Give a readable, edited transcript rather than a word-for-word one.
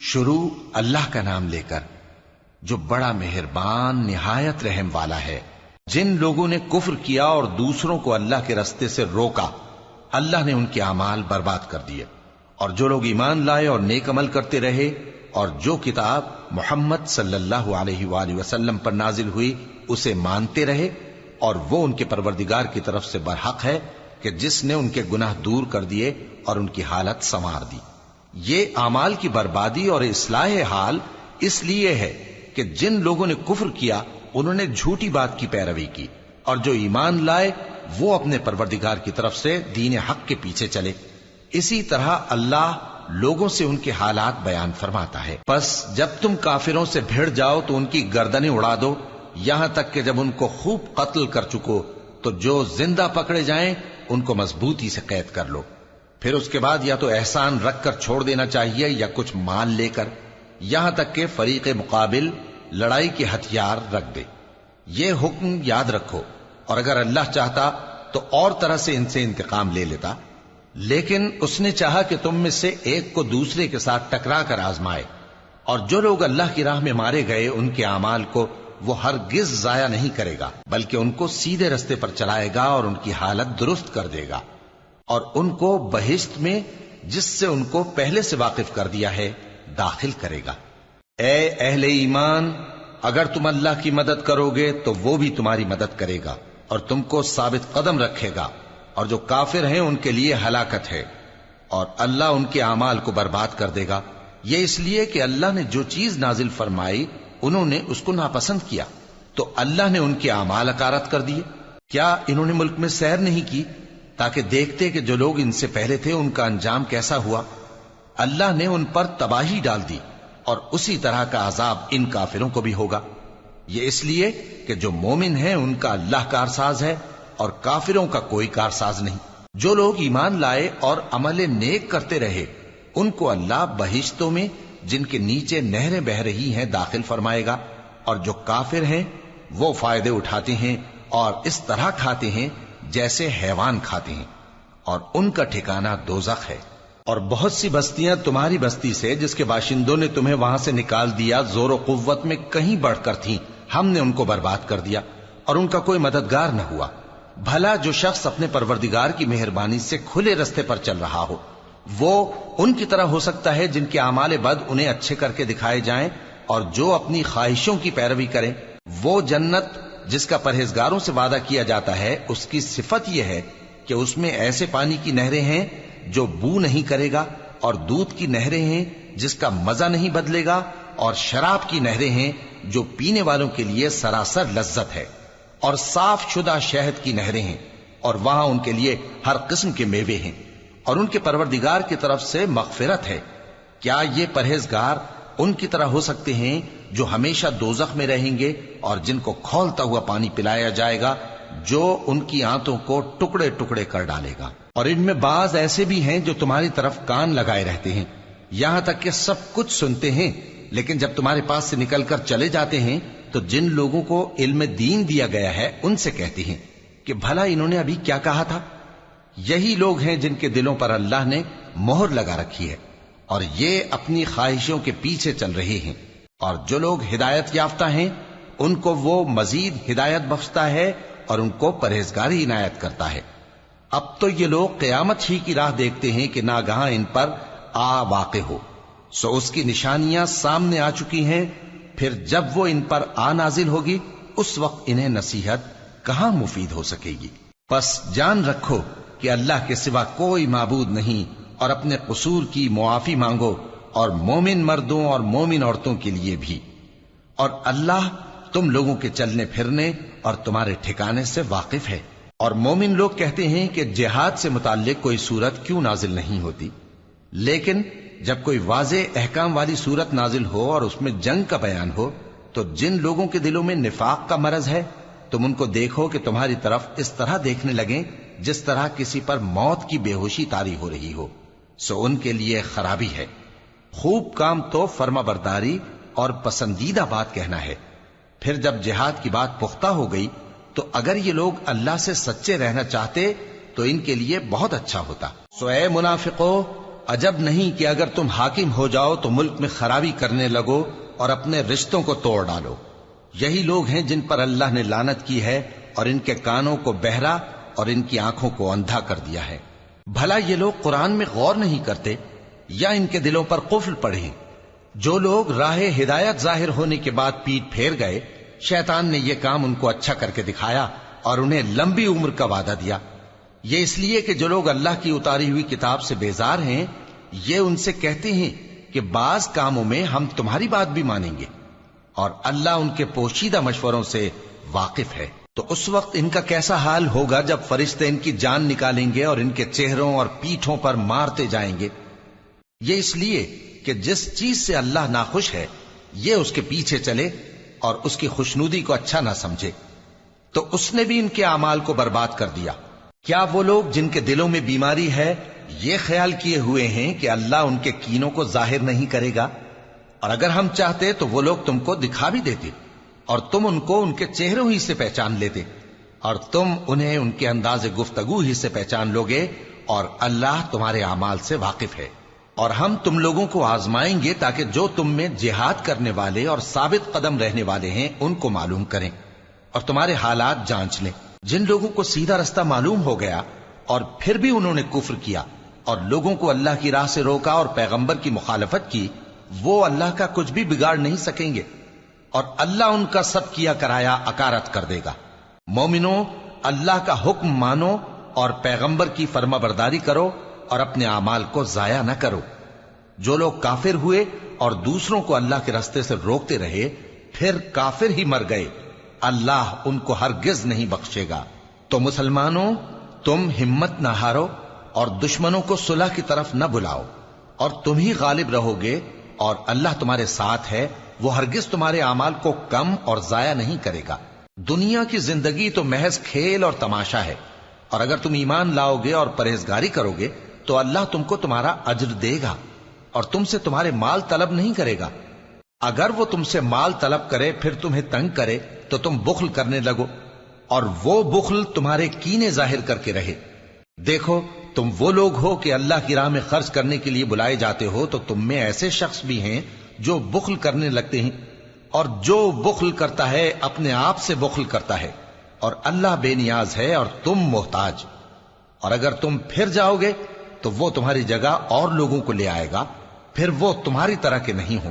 شروع اللہ کا نام لے کر جو بڑا مہربان نہایت رحم والا ہے۔ جن لوگوں نے کفر کیا اور دوسروں کو اللہ کے رستے سے روکا، اللہ نے ان کے اعمال برباد کر دیے، اور جو لوگ ایمان لائے اور نیک عمل کرتے رہے اور جو کتاب محمد صلی اللہ علیہ وآلہ وسلم پر نازل ہوئی اسے مانتے رہے، اور وہ ان کے پروردگار کی طرف سے برحق ہے کہ جس نے ان کے گناہ دور کر دیے اور ان کی حالت سنوار دی۔ یہ اعمال کی بربادی اور اصلاح حال اس لیے ہے کہ جن لوگوں نے کفر کیا انہوں نے جھوٹی بات کی پیروی کی، اور جو ایمان لائے وہ اپنے پروردگار کی طرف سے دین حق کے پیچھے چلے۔ اسی طرح اللہ لوگوں سے ان کے حالات بیان فرماتا ہے۔ پس جب تم کافروں سے بھیڑ جاؤ تو ان کی گردنیں اڑا دو، یہاں تک کہ جب ان کو خوب قتل کر چکو تو جو زندہ پکڑے جائیں ان کو مضبوطی سے قید کر لو۔ پھر اس کے بعد یا تو احسان رکھ کر چھوڑ دینا چاہیے یا کچھ مال لے کر، یہاں تک کہ فریق مقابل لڑائی کے ہتھیار رکھ دے۔ یہ حکم یاد رکھو، اور اگر اللہ چاہتا تو اور طرح سے ان سے انتقام لے لیتا، لیکن اس نے چاہا کہ تم میں سے ایک کو دوسرے کے ساتھ ٹکرا کر آزمائے، اور جو لوگ اللہ کی راہ میں مارے گئے ان کے اعمال کو وہ ہرگز ضائع نہیں کرے گا، بلکہ ان کو سیدھے رستے پر چلائے گا اور ان کی حالت درست کر دے گا، اور ان کو بہشت میں جس سے ان کو پہلے سے واقف کر دیا ہے داخل کرے گا۔ اے اہل ایمان، اگر تم اللہ کی مدد کرو گے تو وہ بھی تمہاری مدد کرے گا اور تم کو ثابت قدم رکھے گا، اور جو کافر ہیں ان کے لیے ہلاکت ہے، اور اللہ ان کے اعمال کو برباد کر دے گا۔ یہ اس لیے کہ اللہ نے جو چیز نازل فرمائی انہوں نے اس کو ناپسند کیا، تو اللہ نے ان کے اعمال اکارت کر دیے۔ کیا انہوں نے ملک میں سیر نہیں کی تاکہ دیکھتے کہ جو لوگ ان سے پہلے تھے ان کا انجام کیسا ہوا؟ اللہ نے ان پر تباہی ڈال دی، اور اسی طرح کا عذاب ان کافروں کو بھی ہوگا۔ یہ اس لیے کہ جو مومن ہیں ان کا اللہ کارساز ہے اور کافروں کا کوئی کارساز نہیں۔ جو لوگ ایمان لائے اور عمل نیک کرتے رہے ان کو اللہ بہشتوں میں جن کے نیچے نہریں بہ رہی ہیں داخل فرمائے گا، اور جو کافر ہیں وہ فائدے اٹھاتے ہیں اور اس طرح کھاتے ہیں جیسے حیوان کھاتے ہیں، اور ان کا ٹھکانہ دوزخ ہے۔ اور بہت سی بستیاں تمہاری بستی سے جس کے باشندوں نے تمہیں وہاں سے نکال دیا زور و قوت میں کہیں بڑھ کر تھیں، ہم نے ان کو برباد کر دیا اور ان کا کوئی مددگار نہ ہوا۔ بھلا جو شخص اپنے پروردگار کی مہربانی سے کھلے رستے پر چل رہا ہو وہ ان کی طرح ہو سکتا ہے جن کے اعمال بد انہیں اچھے کر کے دکھائے جائیں، اور جو اپنی خواہشوں کی پیروی کریں۔ وہ جنت جس کا پرہیزگاروں سے وعدہ کیا جاتا ہے اس کی صفت یہ ہے کہ اس میں ایسے پانی کی نہریں ہیں جو بو نہیں کرے گا، اور دودھ کی نہریں ہیں جس کا مزہ نہیں بدلے گا، اور شراب کی نہریں ہیں جو پینے والوں کے لیے سراسر لذت ہے، اور صاف شدہ شہد کی نہریں ہیں، اور وہاں ان کے لیے ہر قسم کے میوے ہیں، اور ان کے پروردگار کی طرف سے مغفرت ہے۔ کیا یہ پرہیزگار ان کی طرح ہو سکتے ہیں جو ہمیشہ دوزخ میں رہیں گے اور جن کو کھولتا ہوا پانی پلایا جائے گا جو ان کی آنتوں کو ٹکڑے ٹکڑے کر ڈالے گا؟ اور ان میں بعض ایسے بھی ہیں جو تمہاری طرف کان لگائے رہتے ہیں، یہاں تک کہ سب کچھ سنتے ہیں، لیکن جب تمہارے پاس سے نکل کر چلے جاتے ہیں تو جن لوگوں کو علم دین دیا گیا ہے ان سے کہتے ہیں کہ بھلا انہوں نے ابھی کیا کہا تھا؟ یہی لوگ ہیں جن کے دلوں پر اللہ نے مہر لگا رکھی ہے اور یہ اپنی خواہشوں کے پیچھے چل رہے ہیں، اور جو لوگ ہدایت یافتہ ہیں ان کو وہ مزید ہدایت بخشتا ہے اور ان کو پرہیزگاری عنایت کرتا ہے۔ اب تو یہ لوگ قیامت ہی کی راہ دیکھتے ہیں کہ ناگہاں ان پر آ واقع ہو، سو اس کی نشانیاں سامنے آ چکی ہیں، پھر جب وہ ان پر آ نازل ہوگی اس وقت انہیں نصیحت کہاں مفید ہو سکے گی۔ پس جان رکھو کہ اللہ کے سوا کوئی معبود نہیں، اور اپنے قصور کی معافی مانگو، اور مومن مردوں اور مومن عورتوں کے لیے بھی، اور اللہ تم لوگوں کے چلنے پھرنے اور تمہارے ٹھکانے سے واقف ہے۔ اور مومن لوگ کہتے ہیں کہ جہاد سے متعلق کوئی سورت کیوں نازل نہیں ہوتی، لیکن جب کوئی واضح احکام والی سورت نازل ہو اور اس میں جنگ کا بیان ہو تو جن لوگوں کے دلوں میں نفاق کا مرض ہے تم ان کو دیکھو کہ تمہاری طرف اس طرح دیکھنے لگیں جس طرح کسی پر موت کی بے ہوشی طاری ہو رہی ہو، سو ان کے لیے خرابی ہے۔ خوب کام تو فرما برداری اور پسندیدہ بات کہنا ہے۔ پھر جب جہاد کی بات پختہ ہو گئی تو اگر یہ لوگ اللہ سے سچے رہنا چاہتے تو ان کے لیے بہت اچھا ہوتا۔ سو اے منافقو، عجب نہیں کہ اگر تم حاکم ہو جاؤ تو ملک میں خرابی کرنے لگو اور اپنے رشتوں کو توڑ ڈالو۔ یہی لوگ ہیں جن پر اللہ نے لعنت کی ہے اور ان کے کانوں کو بہرا اور ان کی آنکھوں کو اندھا کر دیا ہے۔ بھلا یہ لوگ قرآن میں غور نہیں کرتے یا ان کے دلوں پر قفل پڑے ہیں؟ جو لوگ راہ ہدایت ظاہر ہونے کے بعد پیٹ پھیر گئے، شیطان نے یہ کام ان کو اچھا کر کے دکھایا اور انہیں لمبی عمر کا وعدہ دیا۔ یہ اس لیے کہ جو لوگ اللہ کی اتاری ہوئی کتاب سے بیزار ہیں، یہ ان سے کہتے ہیں کہ بعض کاموں میں ہم تمہاری بات بھی مانیں گے، اور اللہ ان کے پوشیدہ مشوروں سے واقف ہے۔ تو اس وقت ان کا کیسا حال ہوگا جب فرشتے ان کی جان نکالیں گے اور ان کے چہروں اور پیٹھوں پر مارتے جائیں گے۔ یہ اس لیے کہ جس چیز سے اللہ ناخوش ہے یہ اس کے پیچھے چلے اور اس کی خوشنودی کو اچھا نہ سمجھے، تو اس نے بھی ان کے اعمال کو برباد کر دیا۔ کیا وہ لوگ جن کے دلوں میں بیماری ہے یہ خیال کیے ہوئے ہیں کہ اللہ ان کے کینوں کو ظاہر نہیں کرے گا؟ اور اگر ہم چاہتے تو وہ لوگ تم کو دکھا بھی دیتے اور تم ان کو ان کے چہروں ہی سے پہچان لیتے، اور تم انہیں ان کے انداز گفتگو ہی سے پہچان لوگے، اور اللہ تمہارے اعمال سے واقف ہے۔ اور ہم تم لوگوں کو آزمائیں گے تاکہ جو تم میں جہاد کرنے والے اور ثابت قدم رہنے والے ہیں ان کو معلوم کریں اور تمہارے حالات جانچ لیں۔ جن لوگوں کو سیدھا رستہ معلوم ہو گیا اور پھر بھی انہوں نے کفر کیا اور لوگوں کو اللہ کی راہ سے روکا اور پیغمبر کی مخالفت کی، وہ اللہ کا کچھ بھی بگاڑ نہیں سکیں گے، اور اللہ ان کا سب کیا کرایا اکارت کر دے گا۔ مومنوں، اللہ کا حکم مانو اور پیغمبر کی فرما برداری کرو اور اپنے اعمال کو ضائع نہ کرو۔ جو لوگ کافر ہوئے اور دوسروں کو اللہ کے راستے سے روکتے رہے پھر کافر ہی مر گئے، اللہ ان کو ہرگز نہیں بخشے گا۔ تو مسلمانوں، تم ہمت نہ ہارو اور دشمنوں کو صلح کی طرف نہ بلاؤ، اور تم ہی غالب رہو گے، اور اللہ تمہارے ساتھ ہے، وہ ہرگز تمہارے اعمال کو کم اور ضائع نہیں کرے گا۔ دنیا کی زندگی تو محض کھیل اور تماشا ہے، اور اگر تم ایمان لاؤ گے اور پرہیزگاری کرو گے تو اللہ تم کو تمہارا اجر دے گا اور تم سے تمہارے مال طلب نہیں کرے گا۔ اگر وہ تم سے مال طلب کرے پھر تمہیں تنگ کرے تو تم بخل کرنے لگو، اور وہ بخل تمہارے کینے ظاہر کر کے رہے۔ دیکھو، تم وہ لوگ ہو کہ اللہ کی راہ میں خرچ کرنے کے لیے بلائے جاتے ہو، تو تم میں ایسے شخص بھی ہیں جو بخل کرنے لگتے ہیں، اور جو بخل کرتا ہے اپنے آپ سے بخل کرتا ہے، اور اللہ بے نیاز ہے اور تم محتاج۔ اور اگر تم پھر جاؤ گے تو وہ تمہاری جگہ اور لوگوں کو لے آئے گا، پھر وہ تمہاری طرح کے نہیں ہوں۔